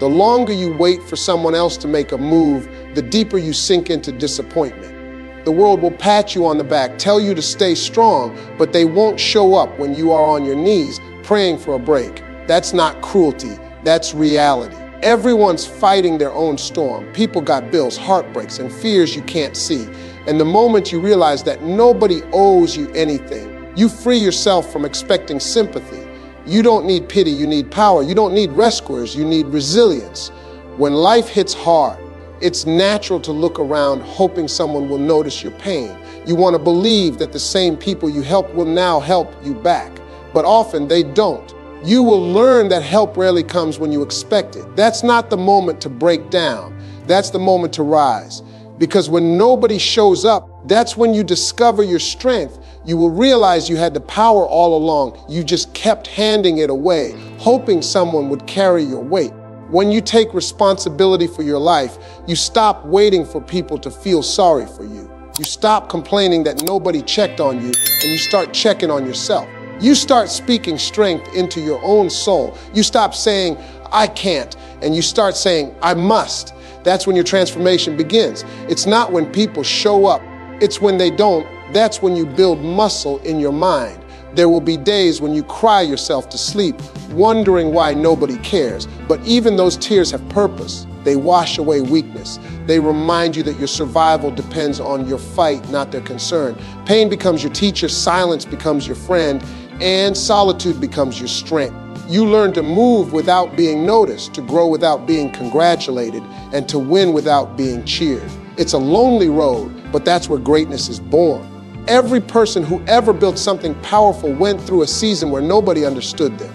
The longer you wait for someone else to make a move, the deeper you sink into disappointment. The world will pat you on the back, tell you to stay strong, but they won't show up when you are on your knees praying for a break. That's not cruelty, that's reality. Everyone's fighting their own storm. People got bills, heartbreaks, and fears you can't see. And the moment you realize that nobody owes you anything, you free yourself from expecting sympathy. You don't need pity, you need power. You don't need rescuers, you need resilience. When life hits hard, it's natural to look around hoping someone will notice your pain. You want to believe that the same people you helped will now help you back, but often they don't. You will learn that help rarely comes when you expect it. That's not the moment to break down. That's the moment to rise. Because when nobody shows up, that's when you discover your strength. You will realize you had the power all along. You just kept handing it away, hoping someone would carry your weight. When you take responsibility for your life, you stop waiting for people to feel sorry for you. You stop complaining that nobody checked on you, and you start checking on yourself. You start speaking strength into your own soul. You stop saying, I can't, and you start saying, I must. That's when your transformation begins. It's not when people show up, it's when they don't. That's when you build muscle in your mind. There will be days when you cry yourself to sleep, wondering why nobody cares. But even those tears have purpose. They wash away weakness. They remind you that your survival depends on your fight, not their concern. Pain becomes your teacher, silence becomes your friend, and solitude becomes your strength. You learn to move without being noticed, to grow without being congratulated, and to win without being cheered. It's a lonely road, but that's where greatness is born. Every person who ever built something powerful went through a season where nobody understood them.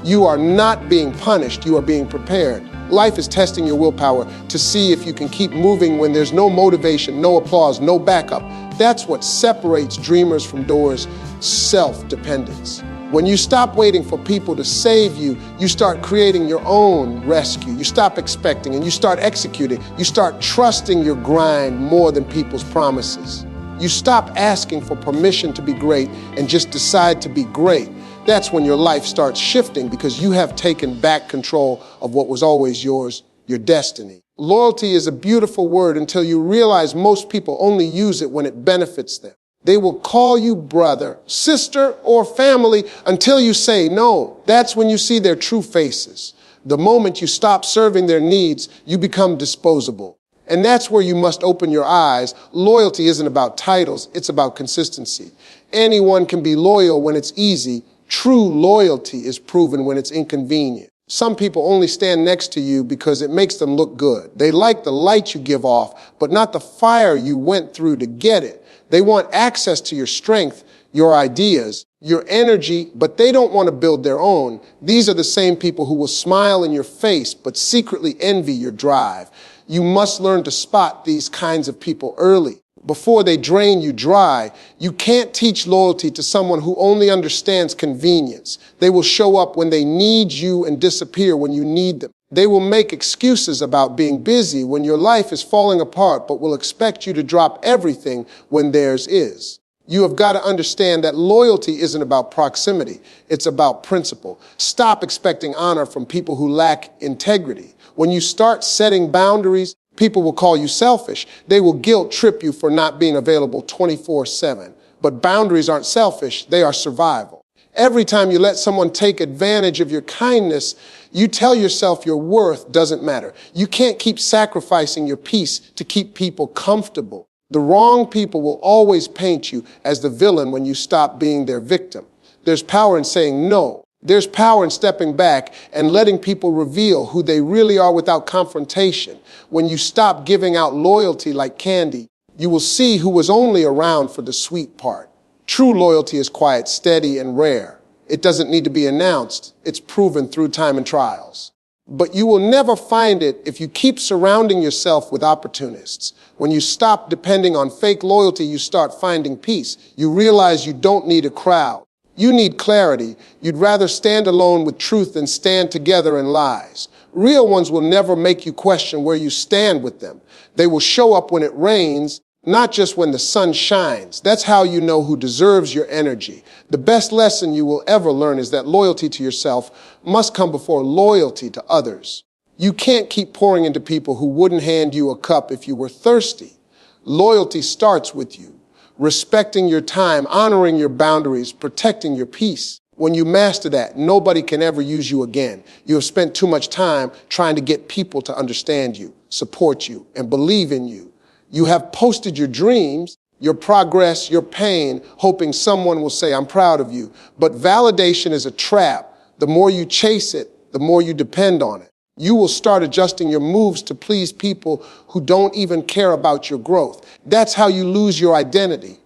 You are not being punished, you are being prepared. Life is testing your willpower to see if you can keep moving when there's no motivation, no applause, no backup. That's what separates dreamers from doers: self-dependence. When you stop waiting for people to save you, you start creating your own rescue. You stop expecting and you start executing. You start trusting your grind more than people's promises. You stop asking for permission to be great and just decide to be great. That's when your life starts shifting because you have taken back control of what was always yours, your destiny. Loyalty is a beautiful word until you realize most people only use it when it benefits them. They will call you brother, sister, or family until you say no. That's when you see their true faces. The moment you stop serving their needs, you become disposable. And that's where you must open your eyes. Loyalty isn't about titles, it's about consistency. Anyone can be loyal when it's easy. True loyalty is proven when it's inconvenient. Some people only stand next to you because it makes them look good. They like the light you give off, but not the fire you went through to get it. They want access to your strength, your ideas, your energy, but they don't want to build their own. These are the same people who will smile in your face, but secretly envy your drive. You must learn to spot these kinds of people early, before they drain you dry. You can't teach loyalty to someone who only understands convenience. They will show up when they need you and disappear when you need them. They will make excuses about being busy when your life is falling apart, but will expect you to drop everything when theirs is. You have got to understand that loyalty isn't about proximity. It's about principle. Stop expecting honor from people who lack integrity. When you start setting boundaries, people will call you selfish. They will guilt trip you for not being available 24/7. But boundaries aren't selfish, they are survival. Every time you let someone take advantage of your kindness, you tell yourself your worth doesn't matter. You can't keep sacrificing your peace to keep people comfortable. The wrong people will always paint you as the villain when you stop being their victim. There's power in saying no. There's power in stepping back and letting people reveal who they really are without confrontation. When you stop giving out loyalty like candy, you will see who was only around for the sweet part. True loyalty is quiet, steady, and rare. It doesn't need to be announced. It's proven through time and trials. But you will never find it if you keep surrounding yourself with opportunists. When you stop depending on fake loyalty, you start finding peace. You realize you don't need a crowd. You need clarity. You'd rather stand alone with truth than stand together in lies. Real ones will never make you question where you stand with them. They will show up when it rains, not just when the sun shines. That's how you know who deserves your energy. The best lesson you will ever learn is that loyalty to yourself must come before loyalty to others. You can't keep pouring into people who wouldn't hand you a cup if you were thirsty. Loyalty starts with you, respecting your time, honoring your boundaries, protecting your peace. When you master that, nobody can ever use you again. You have spent too much time trying to get people to understand you, support you, and believe in you. You have posted your dreams, your progress, your pain, hoping someone will say, "I'm proud of you." But validation is a trap. The more you chase it, the more you depend on it. You will start adjusting your moves to please people who don't even care about your growth. That's how you lose your identity,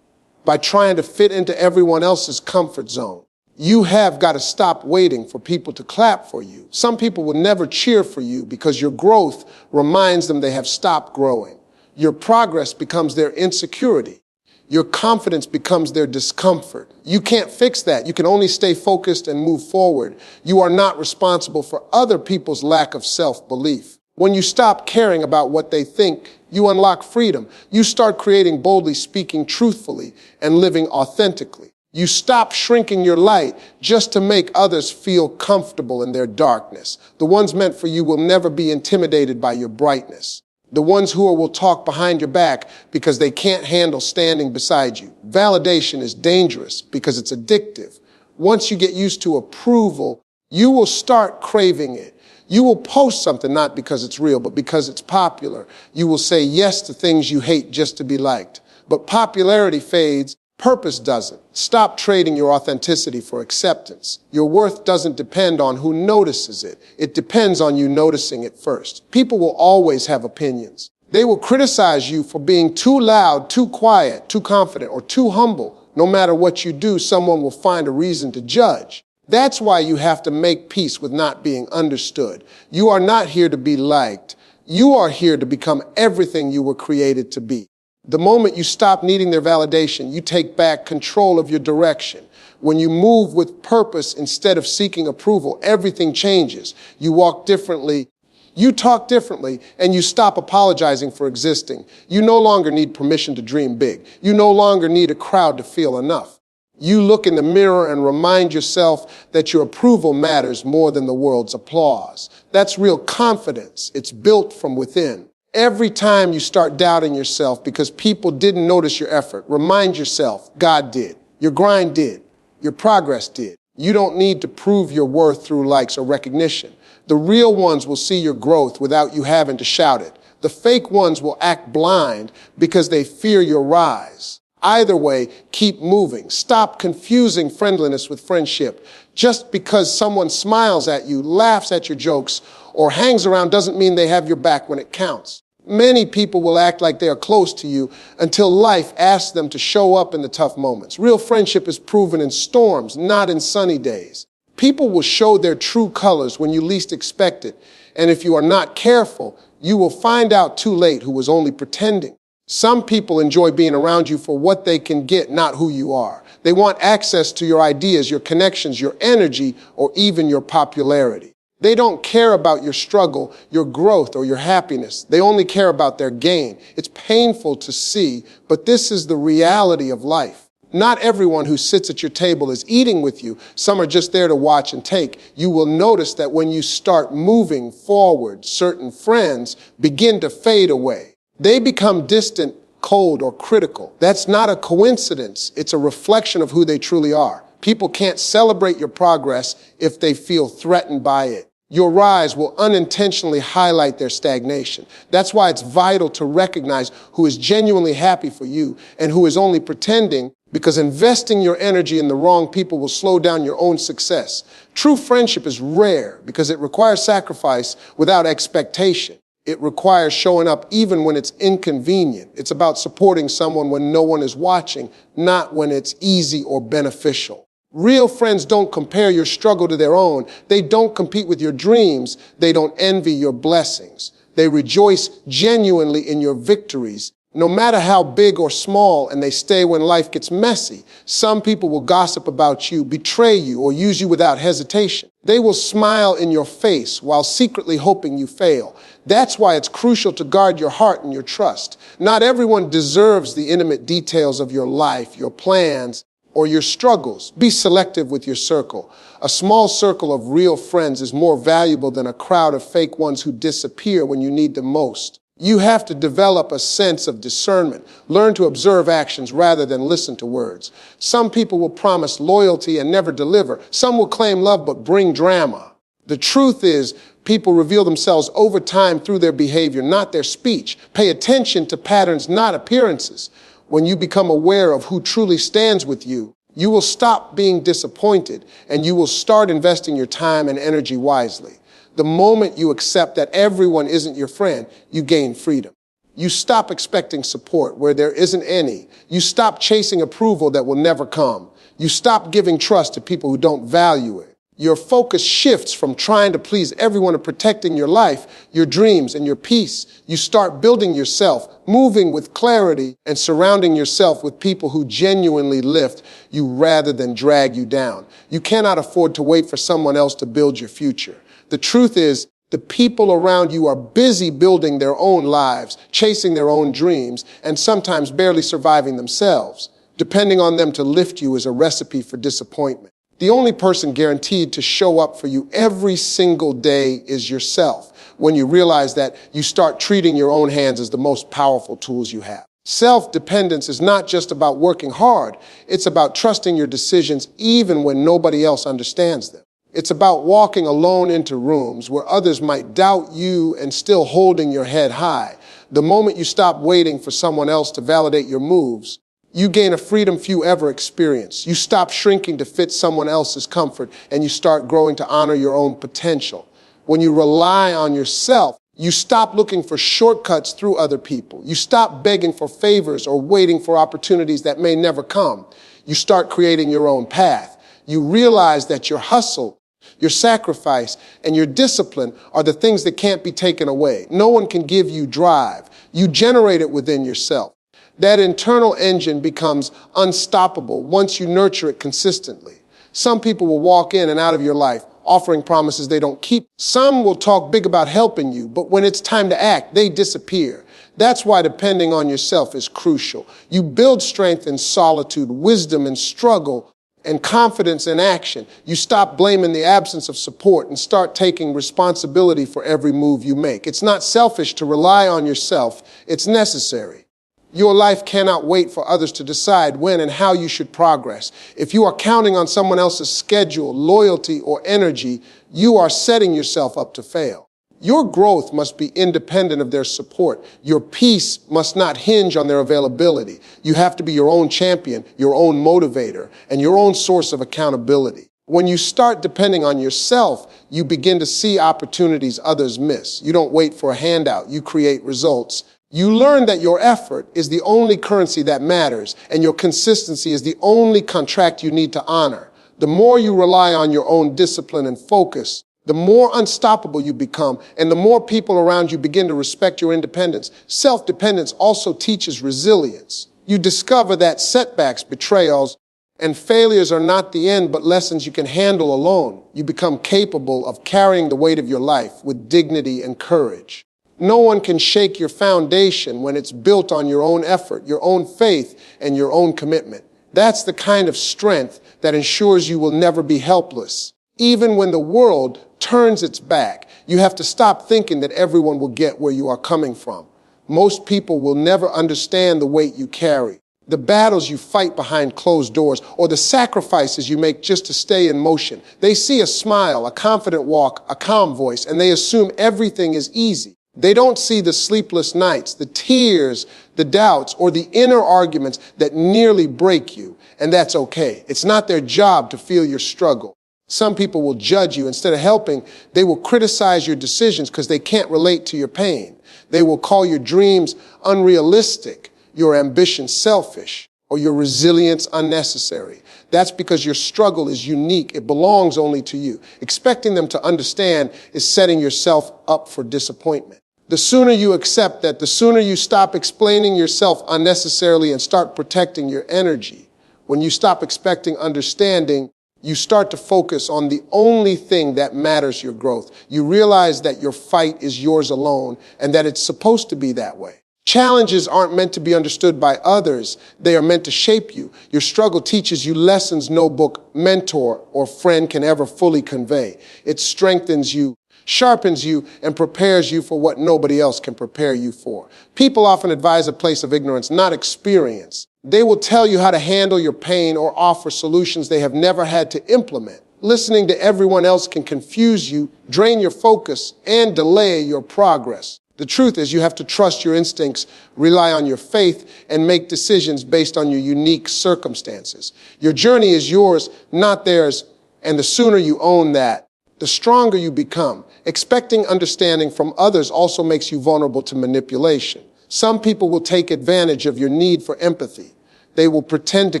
by trying to fit into everyone else's comfort zone. You have got to stop waiting for people to clap for you. Some people will never cheer for you because your growth reminds them they have stopped growing. Your progress becomes their insecurity. Your confidence becomes their discomfort. You can't fix that. You can only stay focused and move forward. You are not responsible for other people's lack of self-belief. When you stop caring about what they think, you unlock freedom. You start creating boldly, speaking truthfully, and living authentically. You stop shrinking your light just to make others feel comfortable in their darkness. The ones meant for you will never be intimidated by your brightness. The ones who will talk behind your back because they can't handle standing beside you. Validation is dangerous because it's addictive. Once you get used to approval, you will start craving it. You will post something not because it's real, but because it's popular. You will say yes to things you hate just to be liked. But popularity fades. Purpose doesn't. Stop trading your authenticity for acceptance. Your worth doesn't depend on who notices it. It depends on you noticing it first. People will always have opinions. They will criticize you for being too loud, too quiet, too confident, or too humble. No matter what you do, someone will find a reason to judge. That's why you have to make peace with not being understood. You are not here to be liked. You are here to become everything you were created to be. The moment you stop needing their validation, you take back control of your direction. When you move with purpose instead of seeking approval, everything changes. You walk differently, you talk differently, and you stop apologizing for existing. You no longer need permission to dream big. You no longer need a crowd to feel enough. You look in the mirror and remind yourself that your approval matters more than the world's applause. That's real confidence. It's built from within. Every time you start doubting yourself because people didn't notice your effort, remind yourself, God did. Your grind did. Your progress did. You don't need to prove your worth through likes or recognition. The real ones will see your growth without you having to shout it. The fake ones will act blind because they fear your rise. Either way, keep moving. Stop confusing friendliness with friendship. Just because someone smiles at you, laughs at your jokes, or hangs around doesn't mean they have your back when it counts. Many people will act like they are close to you until life asks them to show up in the tough moments. Real friendship is proven in storms, not in sunny days. People will show their true colors when you least expect it. And if you are not careful, you will find out too late who was only pretending. Some people enjoy being around you for what they can get, not who you are. They want access to your ideas, your connections, your energy, or even your popularity. They don't care about your struggle, your growth, or your happiness. They only care about their gain. It's painful to see, but this is the reality of life. Not everyone who sits at your table is eating with you. Some are just there to watch and take. You will notice that when you start moving forward, certain friends begin to fade away. They become distant, cold, or critical. That's not a coincidence. It's a reflection of who they truly are. People can't celebrate your progress if they feel threatened by it. Your rise will unintentionally highlight their stagnation. That's why it's vital to recognize who is genuinely happy for you and who is only pretending, because investing your energy in the wrong people will slow down your own success. True friendship is rare because it requires sacrifice without expectation. It requires showing up even when it's inconvenient. It's about supporting someone when no one is watching, not when it's easy or beneficial. Real friends don't compare your struggle to their own. They don't compete with your dreams. They don't envy your blessings. They rejoice genuinely in your victories, no matter how big or small, and they stay when life gets messy. Some people will gossip about you, betray you, or use you without hesitation. They will smile in your face while secretly hoping you fail. That's why it's crucial to guard your heart and your trust. Not everyone deserves the intimate details of your life, your plans, or your struggles. Be selective with your circle. A small circle of real friends is more valuable than a crowd of fake ones who disappear when you need them most. You have to develop a sense of discernment. Learn to observe actions rather than listen to words. Some people will promise loyalty and never deliver. Some will claim love but bring drama. The truth is, people reveal themselves over time through their behavior, not their speech. Pay attention to patterns, not appearances. When you become aware of who truly stands with you, you will stop being disappointed and you will start investing your time and energy wisely. The moment you accept that everyone isn't your friend, you gain freedom. You stop expecting support where there isn't any. You stop chasing approval that will never come. You stop giving trust to people who don't value it. Your focus shifts from trying to please everyone to protecting your life, your dreams, and your peace. You start building yourself, moving with clarity, and surrounding yourself with people who genuinely lift you rather than drag you down. You cannot afford to wait for someone else to build your future. The truth is, the people around you are busy building their own lives, chasing their own dreams, and sometimes barely surviving themselves. Depending on them to lift you is a recipe for disappointment. The only person guaranteed to show up for you every single day is yourself. When you realize that, you start treating your own hands as the most powerful tools you have. Self-dependence is not just about working hard. It's about trusting your decisions even when nobody else understands them. It's about walking alone into rooms where others might doubt you and still holding your head high. The moment you stop waiting for someone else to validate your moves, you gain a freedom few ever experience. You stop shrinking to fit someone else's comfort and you start growing to honor your own potential. When you rely on yourself, you stop looking for shortcuts through other people. You stop begging for favors or waiting for opportunities that may never come. You start creating your own path. You realize that your hustle, your sacrifice, and your discipline are the things that can't be taken away. No one can give you drive. You generate it within yourself. That internal engine becomes unstoppable once you nurture it consistently. Some people will walk in and out of your life offering promises they don't keep. Some will talk big about helping you, but when it's time to act, they disappear. That's why depending on yourself is crucial. You build strength in solitude, wisdom in struggle, and confidence in action. You stop blaming the absence of support and start taking responsibility for every move you make. It's not selfish to rely on yourself. It's necessary. Your life cannot wait for others to decide when and how you should progress. If you are counting on someone else's schedule, loyalty, or energy, you are setting yourself up to fail. Your growth must be independent of their support. Your peace must not hinge on their availability. You have to be your own champion, your own motivator, and your own source of accountability. When you start depending on yourself, you begin to see opportunities others miss. You don't wait for a handout, you create results. You learn that your effort is the only currency that matters, and your consistency is the only contract you need to honor. The more you rely on your own discipline and focus, the more unstoppable you become, and the more people around you begin to respect your independence. Self-dependence also teaches resilience. You discover that setbacks, betrayals, and failures are not the end, but lessons you can handle alone. You become capable of carrying the weight of your life with dignity and courage. No one can shake your foundation when it's built on your own effort, your own faith, and your own commitment. That's the kind of strength that ensures you will never be helpless. Even when the world turns its back, you have to stop thinking that everyone will get where you are coming from. Most people will never understand the weight you carry, the battles you fight behind closed doors, or the sacrifices you make just to stay in motion. They see a smile, a confident walk, a calm voice, and they assume everything is easy. They don't see the sleepless nights, the tears, the doubts, or the inner arguments that nearly break you, and that's okay. It's not their job to feel your struggle. Some people will judge you. Instead of helping, they will criticize your decisions because they can't relate to your pain. They will call your dreams unrealistic, your ambition selfish, or your resilience unnecessary. That's because your struggle is unique. It belongs only to you. Expecting them to understand is setting yourself up for disappointment. The sooner you accept that, the sooner you stop explaining yourself unnecessarily and start protecting your energy. When you stop expecting understanding, you start to focus on the only thing that matters your growth. You realize that your fight is yours alone and that it's supposed to be that way. Challenges aren't meant to be understood by others. They are meant to shape you. Your struggle teaches you lessons no book, mentor, or friend can ever fully convey. It strengthens you, sharpens you, and prepares you for what nobody else can prepare you for. People often advise a place of ignorance, not experience. They will tell you how to handle your pain or offer solutions they have never had to implement. Listening to everyone else can confuse you, drain your focus, and delay your progress. The truth is you have to trust your instincts, rely on your faith, and make decisions based on your unique circumstances. Your journey is yours, not theirs, and the sooner you own that, the stronger you become. Expecting understanding from others also makes you vulnerable to manipulation. Some people will take advantage of your need for empathy. They will pretend to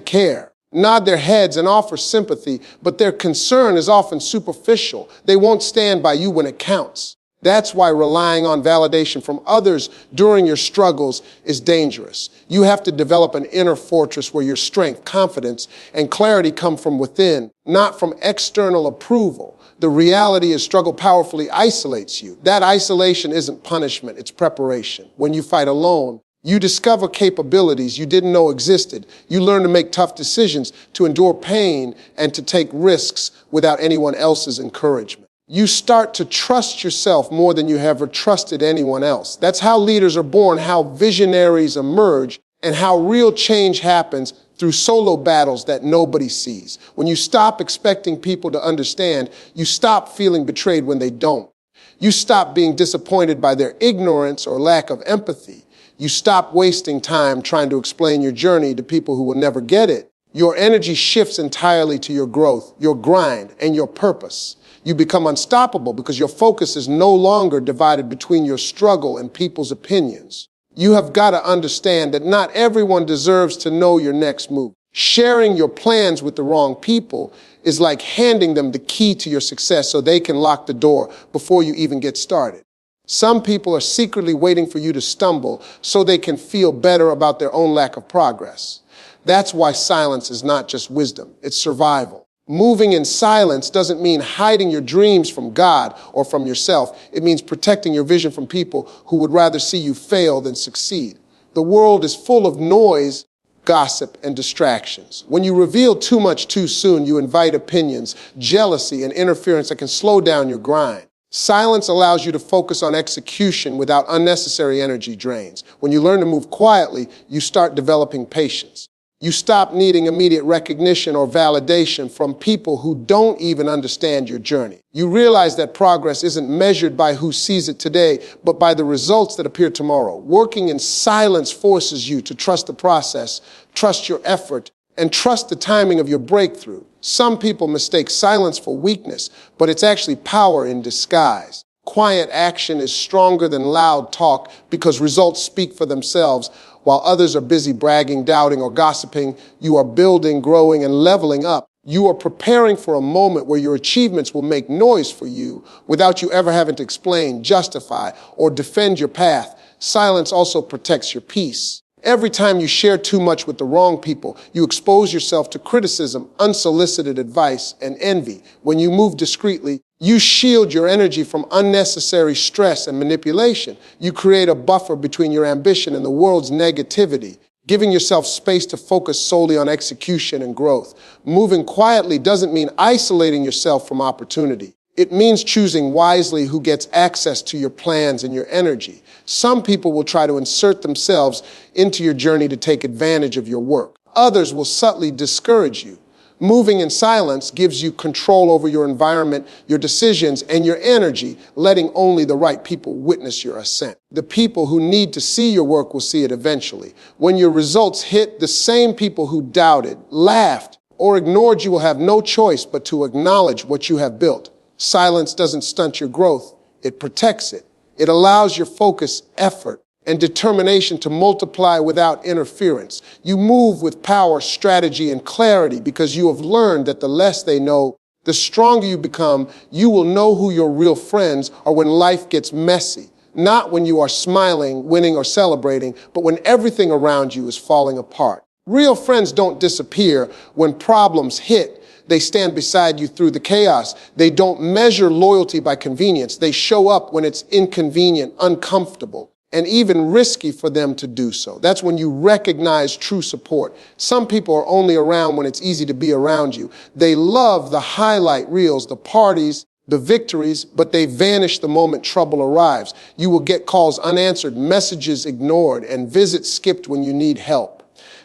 care, nod their heads and offer sympathy, but their concern is often superficial. They won't stand by you when it counts. That's why relying on validation from others during your struggles is dangerous. You have to develop an inner fortress where your strength, confidence, and clarity come from within, not from external approval. The reality is struggle powerfully isolates you. That isolation isn't punishment, it's preparation. When you fight alone, you discover capabilities you didn't know existed. You learn to make tough decisions, to endure pain, and to take risks without anyone else's encouragement. You start to trust yourself more than you ever trusted anyone else. That's how leaders are born, how visionaries emerge, and how real change happens through solo battles that nobody sees. When you stop expecting people to understand, you stop feeling betrayed when they don't. You stop being disappointed by their ignorance or lack of empathy. You stop wasting time trying to explain your journey to people who will never get it. Your energy shifts entirely to your growth, your grind, and your purpose. You become unstoppable because your focus is no longer divided between your struggle and people's opinions. You have got to understand that not everyone deserves to know your next move. Sharing your plans with the wrong people is like handing them the key to your success so they can lock the door before you even get started. Some people are secretly waiting for you to stumble so they can feel better about their own lack of progress. That's why silence is not just wisdom, it's survival. Moving in silence doesn't mean hiding your dreams from God or from yourself. It means protecting your vision from people who would rather see you fail than succeed. The world is full of noise, gossip, and distractions. When you reveal too much too soon, you invite opinions, jealousy, and interference that can slow down your grind. Silence allows you to focus on execution without unnecessary energy drains. When you learn to move quietly, you start developing patience. You stop needing immediate recognition or validation from people who don't even understand your journey. You realize that progress isn't measured by who sees it today, but by the results that appear tomorrow. Working in silence forces you to trust the process, trust your effort, and trust the timing of your breakthrough. Some people mistake silence for weakness, but it's actually power in disguise. Quiet action is stronger than loud talk because results speak for themselves. While others are busy bragging, doubting, or gossiping, you are building, growing, and leveling up. You are preparing for a moment where your achievements will make noise for you without you ever having to explain, justify, or defend your path. Silence also protects your peace. Every time you share too much with the wrong people, you expose yourself to criticism, unsolicited advice, and envy. When you move discreetly, you shield your energy from unnecessary stress and manipulation. You create a buffer between your ambition and the world's negativity, giving yourself space to focus solely on execution and growth. Moving quietly doesn't mean isolating yourself from opportunity. It means choosing wisely who gets access to your plans and your energy. Some people will try to insert themselves into your journey to take advantage of your work. Others will subtly discourage you. Moving in silence gives you control over your environment, your decisions, and your energy, letting only the right people witness your ascent. The people who need to see your work will see it eventually. When your results hit, the same people who doubted, laughed, or ignored you will have no choice but to acknowledge what you have built. Silence doesn't stunt your growth, it protects it. It allows your focus, effort, and determination to multiply without interference. You move with power, strategy, and clarity because you have learned that the less they know, the stronger you become. You will know who your real friends are when life gets messy. Not when you are smiling, winning, or celebrating, but when everything around you is falling apart. Real friends don't disappear when problems hit. They stand beside you through the chaos. They don't measure loyalty by convenience. They show up when it's inconvenient, uncomfortable, and even risky for them to do so. That's when you recognize true support. Some people are only around when it's easy to be around you. They love the highlight reels, the parties, the victories, but they vanish the moment trouble arrives. You will get calls unanswered, messages ignored, and visits skipped when you need help.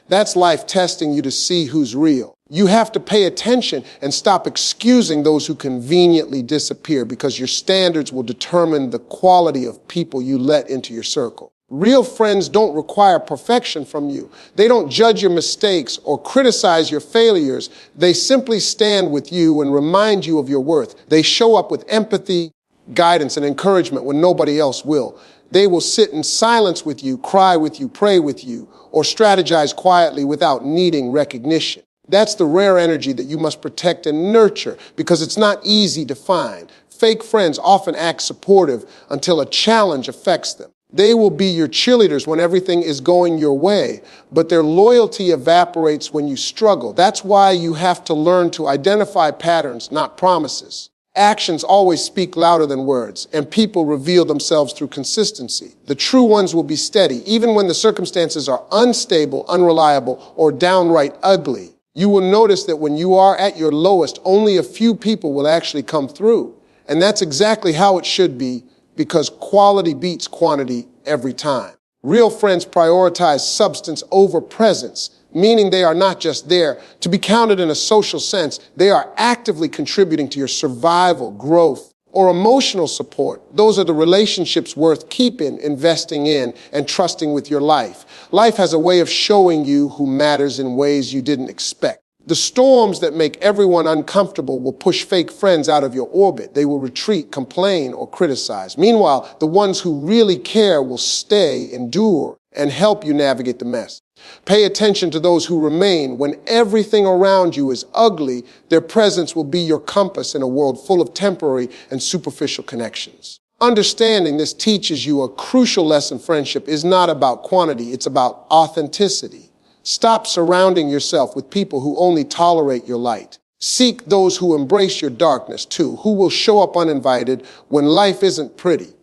That's life testing you to see who's real. You have to pay attention and stop excusing those who conveniently disappear, because your standards will determine the quality of people you let into your circle. Real friends don't require perfection from you. They don't judge your mistakes or criticize your failures. They simply stand with you and remind you of your worth. They show up with empathy, guidance, and encouragement when nobody else will. They will sit in silence with you, cry with you, pray with you, or strategize quietly without needing recognition. That's the rare energy that you must protect and nurture, because it's not easy to find. Fake friends often act supportive until a challenge affects them. They will be your cheerleaders when everything is going your way, but their loyalty evaporates when you struggle. That's why you have to learn to identify patterns, not promises. Actions always speak louder than words, and people reveal themselves through consistency. The true ones will be steady, even when the circumstances are unstable, unreliable, or downright ugly. You will notice that when you are at your lowest, only a few people will actually come through. And that's exactly how it should be, because quality beats quantity every time. Real friends prioritize substance over presence, meaning they are not just there to be counted in a social sense. They are actively contributing to your survival, growth, or emotional support. Those are the relationships worth keeping, investing in, and trusting with your life. Life has a way of showing you who matters in ways you didn't expect. The storms that make everyone uncomfortable will push fake friends out of your orbit. They will retreat, complain, or criticize. Meanwhile, the ones who really care will stay, endure, and help you navigate the mess. Pay attention to those who remain. When everything around you is ugly, their presence will be your compass in a world full of temporary and superficial connections. Understanding this teaches you a crucial lesson. Friendship is not about quantity, it's about authenticity. Stop surrounding yourself with people who only tolerate your light. Seek those who embrace your darkness too, who will show up uninvited when life isn't pretty.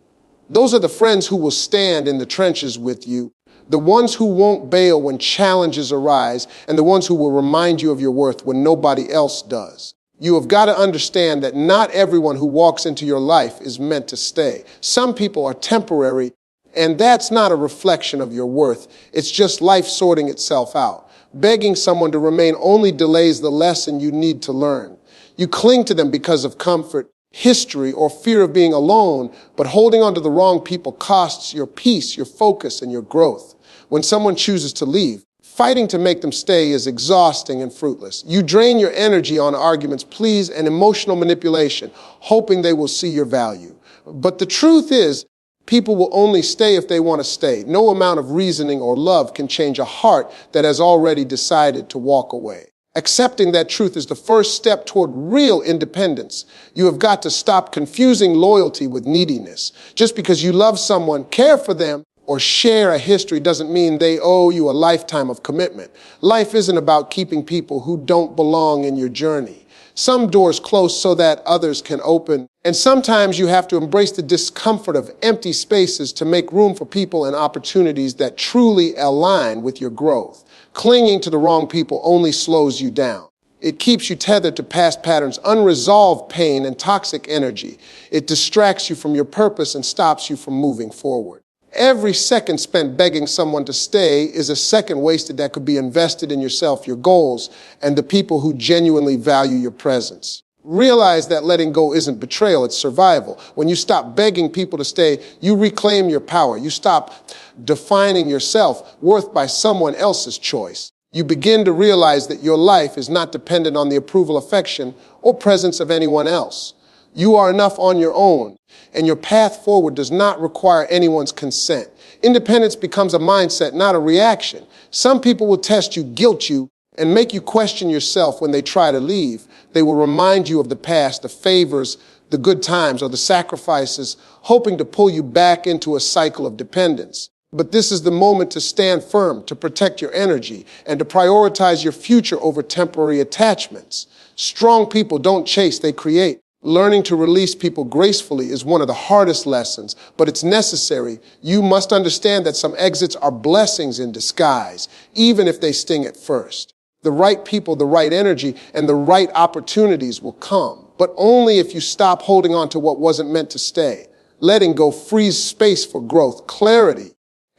Those are the friends who will stand in the trenches with you, the ones who won't bail when challenges arise, and the ones who will remind you of your worth when nobody else does. You have got to understand that not everyone who walks into your life is meant to stay. Some people are temporary, and that's not a reflection of your worth. It's just life sorting itself out. Begging someone to remain only delays the lesson you need to learn. You cling to them because of comfort, history, or fear of being alone, but holding on to the wrong people costs your peace, your focus, and your growth. When someone chooses to leave, fighting to make them stay is exhausting and fruitless. You drain your energy on arguments, pleas, and emotional manipulation, hoping they will see your value. But the truth is, people will only stay if they want to stay. No amount of reasoning or love can change a heart that has already decided to walk away. Accepting that truth is the first step toward real independence. You have got to stop confusing loyalty with neediness. Just because you love someone, care for them, or share a history doesn't mean they owe you a lifetime of commitment. Life isn't about keeping people who don't belong in your journey. Some doors close so that others can open. And sometimes you have to embrace the discomfort of empty spaces to make room for people and opportunities that truly align with your growth. Clinging to the wrong people only slows you down. It keeps you tethered to past patterns, unresolved pain, and toxic energy. It distracts you from your purpose and stops you from moving forward. Every second spent begging someone to stay is a second wasted that could be invested in yourself, your goals, and the people who genuinely value your presence. Realize that letting go isn't betrayal, it's survival. When you stop begging people to stay, you reclaim your power. You stop defining your self-worth by someone else's choice. You begin to realize that your life is not dependent on the approval, affection, or presence of anyone else. You are enough on your own, and your path forward does not require anyone's consent. Independence becomes a mindset, not a reaction. Some people will test you, guilt you, and make you question yourself when they try to leave. They will remind you of the past, the favors, the good times, or the sacrifices, hoping to pull you back into a cycle of dependence. But this is the moment to stand firm, to protect your energy, and to prioritize your future over temporary attachments. Strong people don't chase, they create. Learning to release people gracefully is one of the hardest lessons, but it's necessary. You must understand that some exits are blessings in disguise, even if they sting at first. The right people, the right energy, and the right opportunities will come, but only if you stop holding on to what wasn't meant to stay. Letting go frees space for growth, clarity,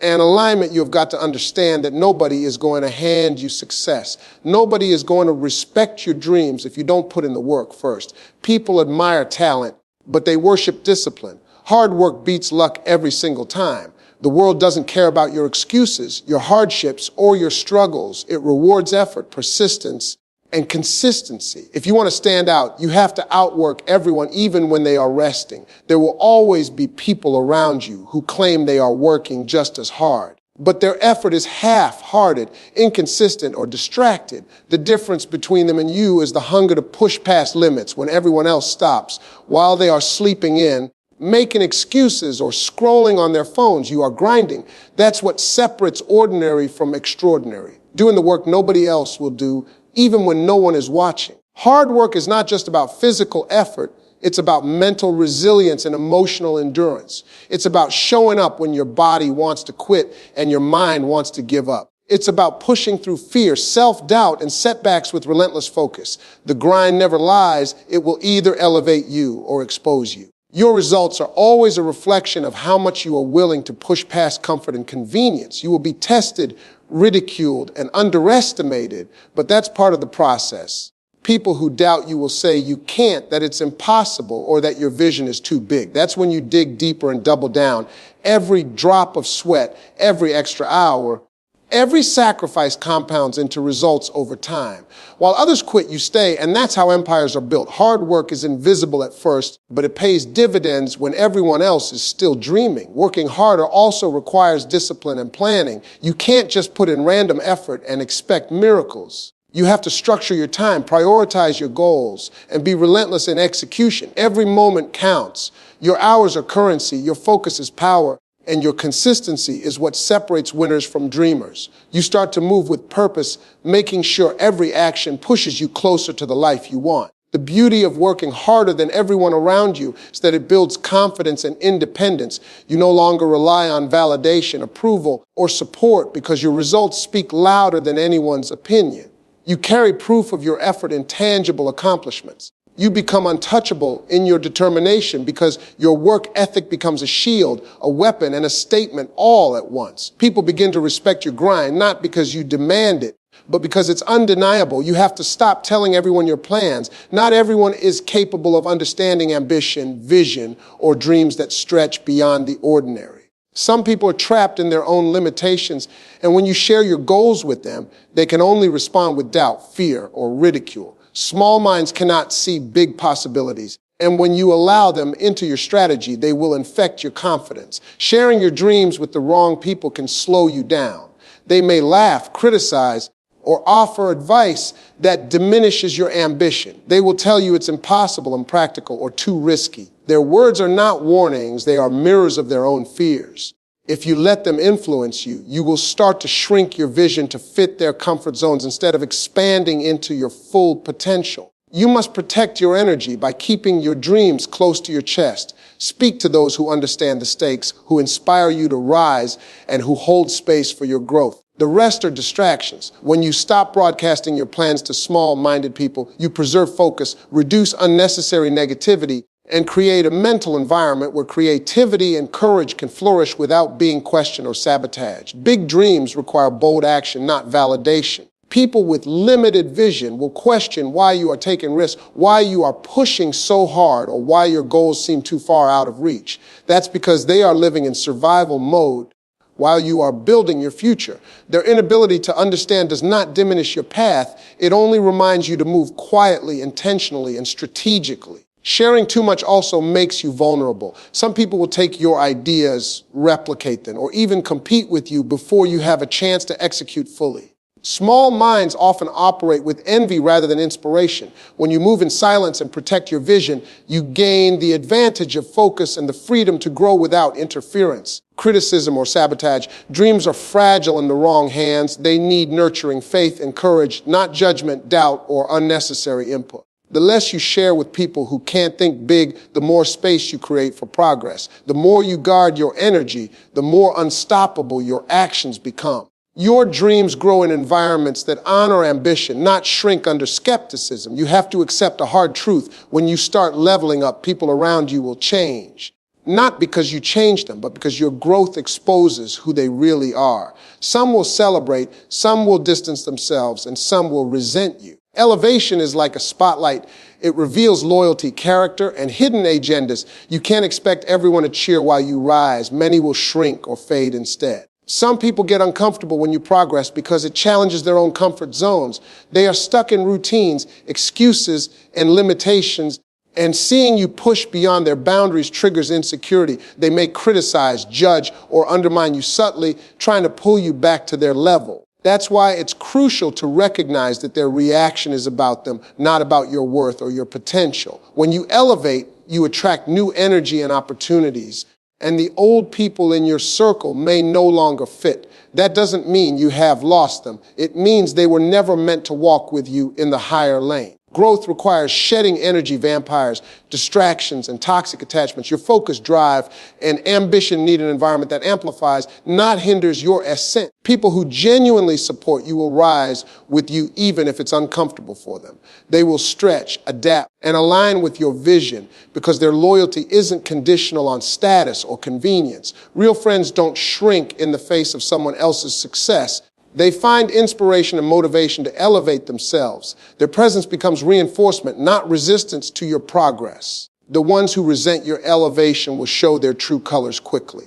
and alignment. You have got to understand that nobody is going to hand you success. Nobody is going to respect your dreams if you don't put in the work first. People admire talent, but they worship discipline. Hard work beats luck every single time. The world doesn't care about your excuses, your hardships, or your struggles. It rewards effort, persistence, and consistency. If you want to stand out, you have to outwork everyone even when they are resting. There will always be people around you who claim they are working just as hard, but their effort is half-hearted, inconsistent, or distracted. The difference between them and you is the hunger to push past limits when everyone else stops. While they are sleeping in, making excuses, or scrolling on their phones, you are grinding. That's what separates ordinary from extraordinary. Doing the work nobody else will do, even when no one is watching. Hard work is not just about physical effort. It's about mental resilience and emotional endurance. It's about showing up when your body wants to quit and your mind wants to give up. It's about pushing through fear, self-doubt, and setbacks with relentless focus. The grind never lies. It will either elevate you or expose you. Your results are always a reflection of how much you are willing to push past comfort and convenience. You will be tested, ridiculed, and underestimated, but that's part of the process. People who doubt you will say you can't, that it's impossible, or that your vision is too big. That's when you dig deeper and double down. Every drop of sweat, every extra hour, every sacrifice compounds into results over time. While others quit, you stay, and that's how empires are built. Hard work is invisible at first, but it pays dividends when everyone else is still dreaming. Working harder also requires discipline and planning. You can't just put in random effort and expect miracles. You have to structure your time, prioritize your goals, and be relentless in execution. Every moment counts. Your hours are currency, your focus is power, and your consistency is what separates winners from dreamers. You start to move with purpose, making sure every action pushes you closer to the life you want. The beauty of working harder than everyone around you is that it builds confidence and independence. You no longer rely on validation, approval, or support because your results speak louder than anyone's opinion. You carry proof of your effort in tangible accomplishments. You become untouchable in your determination because your work ethic becomes a shield, a weapon, and a statement all at once. People begin to respect your grind, not because you demand it, but because it's undeniable. You have to stop telling everyone your plans. Not everyone is capable of understanding ambition, vision, or dreams that stretch beyond the ordinary. Some people are trapped in their own limitations, and when you share your goals with them, they can only respond with doubt, fear, or ridicule. Small minds cannot see big possibilities, and when you allow them into your strategy, they will infect your confidence. Sharing your dreams with the wrong people can slow you down. They may laugh, criticize, or offer advice that diminishes your ambition. They will tell you it's impossible, impractical, or too risky. Their words are not warnings, they are mirrors of their own fears. If you let them influence you, you will start to shrink your vision to fit their comfort zones instead of expanding into your full potential. You must protect your energy by keeping your dreams close to your chest. Speak to those who understand the stakes, who inspire you to rise, and who hold space for your growth. The rest are distractions. When you stop broadcasting your plans to small-minded people, you preserve focus, reduce unnecessary negativity, and create a mental environment where creativity and courage can flourish without being questioned or sabotaged. Big dreams require bold action, not validation. People with limited vision will question why you are taking risks, why you are pushing so hard, or why your goals seem too far out of reach. That's because they are living in survival mode while you are building your future. Their inability to understand does not diminish your path. It only reminds you to move quietly, intentionally, and strategically. Sharing too much also makes you vulnerable. Some people will take your ideas, replicate them, or even compete with you before you have a chance to execute fully. Small minds often operate with envy rather than inspiration. When you move in silence and protect your vision, you gain the advantage of focus and the freedom to grow without interference, criticism, or sabotage. Dreams are fragile in the wrong hands. They need nurturing, faith, and courage, not judgment, doubt, or unnecessary input. The less you share with people who can't think big, the more space you create for progress. The more you guard your energy, the more unstoppable your actions become. Your dreams grow in environments that honor ambition, not shrink under skepticism. You have to accept a hard truth. When you start leveling up, people around you will change. Not because you change them, but because your growth exposes who they really are. Some will celebrate, some will distance themselves, and some will resent you. Elevation is like a spotlight. It reveals loyalty, character, and hidden agendas. You can't expect everyone to cheer while you rise. Many will shrink or fade instead. Some people get uncomfortable when you progress because it challenges their own comfort zones. They are stuck in routines, excuses, and limitations, and seeing you push beyond their boundaries triggers insecurity. They may criticize, judge, or undermine you subtly, trying to pull you back to their level. That's why it's crucial to recognize that their reaction is about them, not about your worth or your potential. When you elevate, you attract new energy and opportunities, and the old people in your circle may no longer fit. That doesn't mean you have lost them. It means they were never meant to walk with you in the higher lane. Growth requires shedding energy vampires, distractions, and toxic attachments. Your focus, drive, and ambition need an environment that amplifies, not hinders your ascent. People who genuinely support you will rise with you even if it's uncomfortable for them. They will stretch, adapt, and align with your vision because their loyalty isn't conditional on status or convenience. Real friends don't shrink in the face of someone else's success. They find inspiration and motivation to elevate themselves. Their presence becomes reinforcement, not resistance to your progress. The ones who resent your elevation will show their true colors quickly.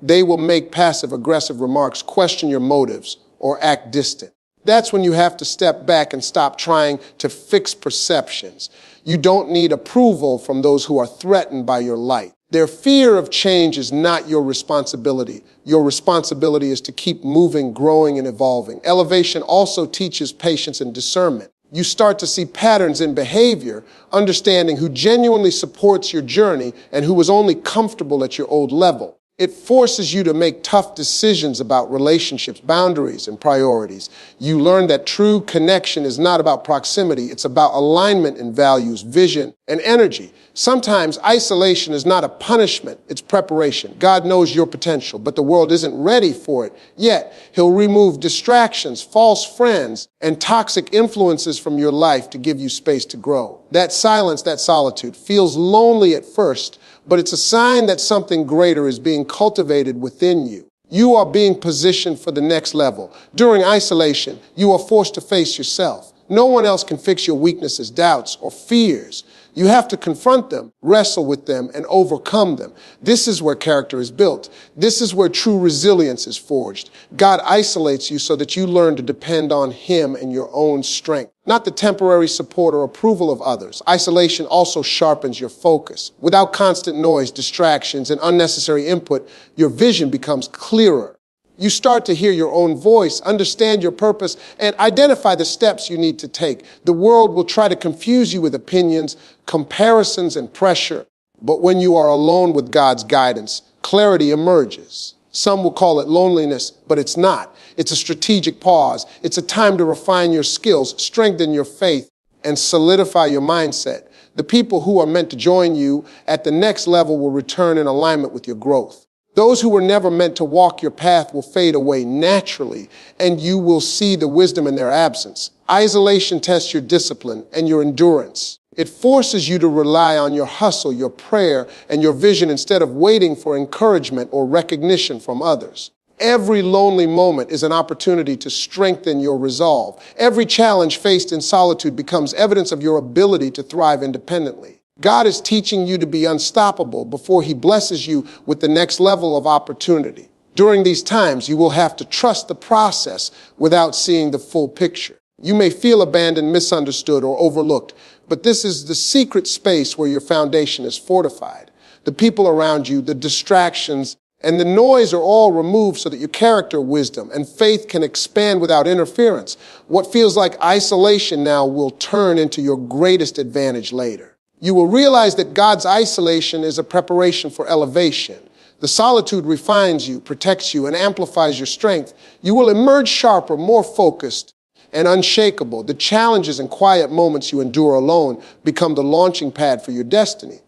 They will make passive-aggressive remarks, question your motives, or act distant. That's when you have to step back and stop trying to fix perceptions. You don't need approval from those who are threatened by your light. Their fear of change is not your responsibility. Your responsibility is to keep moving, growing, and evolving. Elevation also teaches patience and discernment. You start to see patterns in behavior, understanding who genuinely supports your journey and who was only comfortable at your old level. It forces you to make tough decisions about relationships, boundaries, and priorities. You learn that true connection is not about proximity. It's about alignment in values, vision, and energy. Sometimes isolation is not a punishment, it's preparation. God knows your potential, but the world isn't ready for it yet. He'll remove distractions, false friends, and toxic influences from your life to give you space to grow. That silence, that solitude, feels lonely at first, but it's a sign that something greater is being cultivated within you. You are being positioned for the next level. During isolation, you are forced to face yourself. No one else can fix your weaknesses, doubts, or fears. You have to confront them, wrestle with them, and overcome them. This is where character is built. This is where true resilience is forged. God isolates you so that you learn to depend on Him and your own strength, not the temporary support or approval of others. Isolation also sharpens your focus. Without constant noise, distractions, and unnecessary input, your vision becomes clearer. You start to hear your own voice, understand your purpose, and identify the steps you need to take. The world will try to confuse you with opinions, comparisons, and pressure. But when you are alone with God's guidance, clarity emerges. Some will call it loneliness, but it's not. It's a strategic pause. It's a time to refine your skills, strengthen your faith, and solidify your mindset. The people who are meant to join you at the next level will return in alignment with your growth. Those who were never meant to walk your path will fade away naturally, and you will see the wisdom in their absence. Isolation tests your discipline and your endurance. It forces you to rely on your hustle, your prayer, and your vision instead of waiting for encouragement or recognition from others. Every lonely moment is an opportunity to strengthen your resolve. Every challenge faced in solitude becomes evidence of your ability to thrive independently. God is teaching you to be unstoppable before He blesses you with the next level of opportunity. During these times, you will have to trust the process without seeing the full picture. You may feel abandoned, misunderstood, or overlooked, but this is the secret space where your foundation is fortified. The people around you, the distractions, and the noise are all removed so that your character, wisdom, and faith can expand without interference. What feels like isolation now will turn into your greatest advantage later. You will realize that God's isolation is a preparation for elevation. The solitude refines you, protects you, and amplifies your strength. You will emerge sharper, more focused, and unshakable. The challenges and quiet moments you endure alone become the launching pad for your destiny.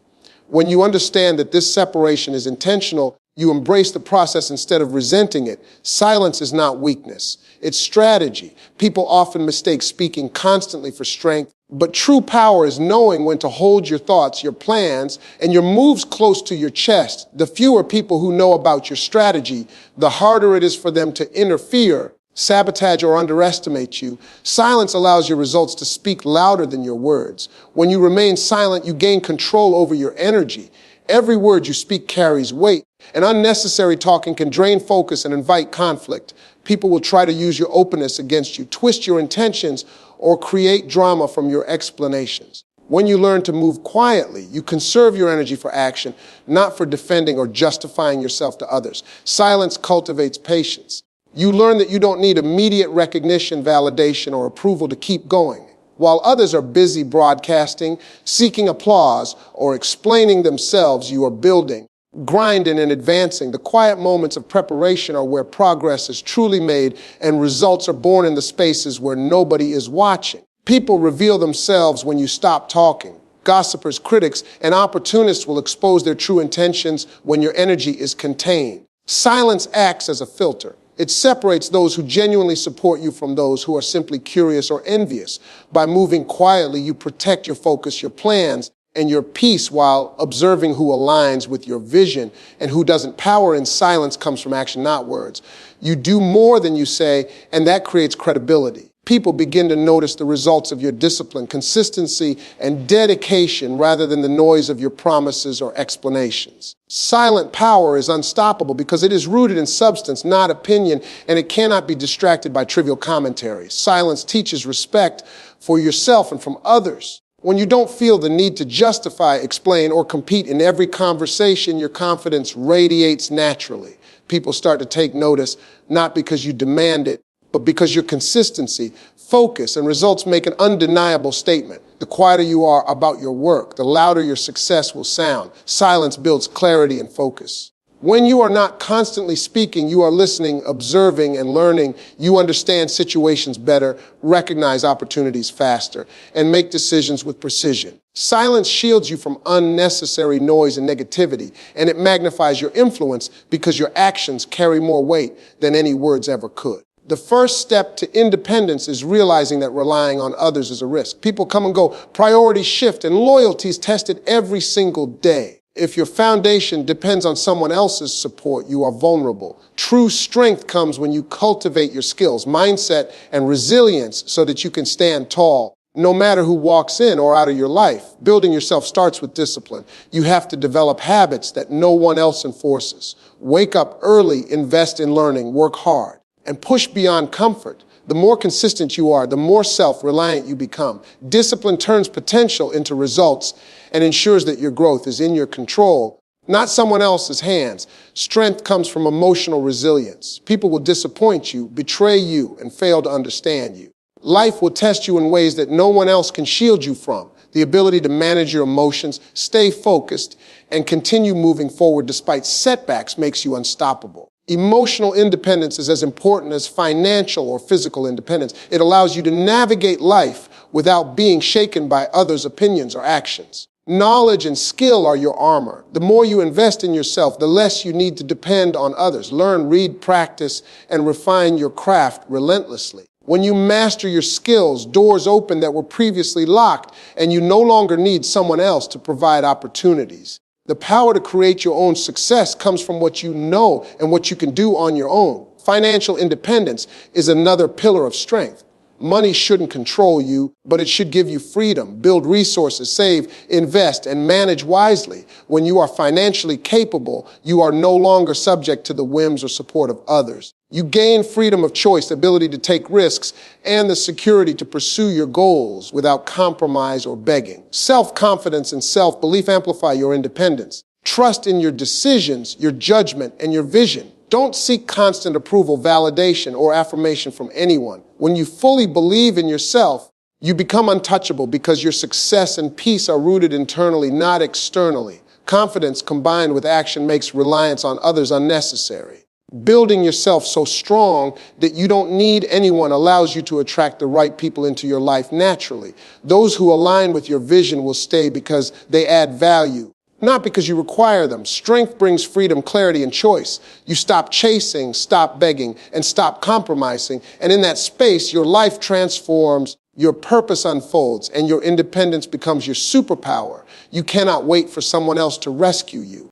When you understand that this separation is intentional, you embrace the process instead of resenting it. Silence is not weakness. It's strategy. People often mistake speaking constantly for strength, but true power is knowing when to hold your thoughts, your plans, and your moves close to your chest. The fewer people who know about your strategy, the harder it is for them to interfere, sabotage, or underestimate you. Silence allows your results to speak louder than your words. When you remain silent, you gain control over your energy. Every word you speak carries weight, and unnecessary talking can drain focus and invite conflict. People will try to use your openness against you, twist your intentions, or create drama from your explanations. When you learn to move quietly, you conserve your energy for action, not for defending or justifying yourself to others. Silence cultivates patience. You learn that you don't need immediate recognition, validation, or approval to keep going. While others are busy broadcasting, seeking applause, or explaining themselves, you are building, grinding, and advancing. The quiet moments of preparation are where progress is truly made and results are born in the spaces where nobody is watching. People reveal themselves when you stop talking. Gossipers, critics, and opportunists will expose their true intentions when your energy is contained. Silence acts as a filter. It separates those who genuinely support you from those who are simply curious or envious. By moving quietly, you protect your focus, your plans, and your peace while observing who aligns with your vision and who doesn't. Power in silence comes from action, not words. You do more than you say, and that creates credibility. People begin to notice the results of your discipline, consistency, and dedication rather than the noise of your promises or explanations. Silent power is unstoppable because it is rooted in substance, not opinion, and it cannot be distracted by trivial commentary. Silence teaches respect for yourself and from others. When you don't feel the need to justify, explain, or compete in every conversation, your confidence radiates naturally. People start to take notice, not because you demand it, but because your consistency, focus, and results make an undeniable statement. The quieter you are about your work, the louder your success will sound. Silence builds clarity and focus. When you are not constantly speaking, you are listening, observing, and learning. You understand situations better, recognize opportunities faster, and make decisions with precision. Silence shields you from unnecessary noise and negativity, and it magnifies your influence because your actions carry more weight than any words ever could. The first step to independence is realizing that relying on others is a risk. People come and go, priorities shift, and loyalties tested every single day. If your foundation depends on someone else's support, you are vulnerable. True strength comes when you cultivate your skills, mindset, and resilience so that you can stand tall, no matter who walks in or out of your life. Building yourself starts with discipline. You have to develop habits that no one else enforces. Wake up early, invest in learning, work hard, and push beyond comfort. The more consistent you are, the more self-reliant you become. Discipline turns potential into results and ensures that your growth is in your control, not someone else's hands. Strength comes from emotional resilience. People will disappoint you, betray you, and fail to understand you. Life will test you in ways that no one else can shield you from. The ability to manage your emotions, stay focused, and continue moving forward despite setbacks makes you unstoppable. Emotional independence is as important as financial or physical independence. It allows you to navigate life without being shaken by others' opinions or actions. Knowledge and skill are your armor. The more you invest in yourself, the less you need to depend on others. Learn, read, practice, and refine your craft relentlessly. When you master your skills, doors open that were previously locked, and you no longer need someone else to provide opportunities. The power to create your own success comes from what you know and what you can do on your own. Financial independence is another pillar of strength. Money shouldn't control you, but it should give you freedom. Build resources, save, invest, and manage wisely. When you are financially capable, you are no longer subject to the whims or support of others. You gain freedom of choice, the ability to take risks, and the security to pursue your goals without compromise or begging. Self-confidence and self-belief amplify your independence. Trust in your decisions, your judgment, and your vision. Don't seek constant approval, validation, or affirmation from anyone. When you fully believe in yourself, you become untouchable because your success and peace are rooted internally, not externally. Confidence combined with action makes reliance on others unnecessary. Building yourself so strong that you don't need anyone allows you to attract the right people into your life naturally. Those who align with your vision will stay because they add value, not because you require them. Strength brings freedom, clarity, and choice. You stop chasing, stop begging, and stop compromising. And in that space, your life transforms, your purpose unfolds, and your independence becomes your superpower. You cannot wait for someone else to rescue you.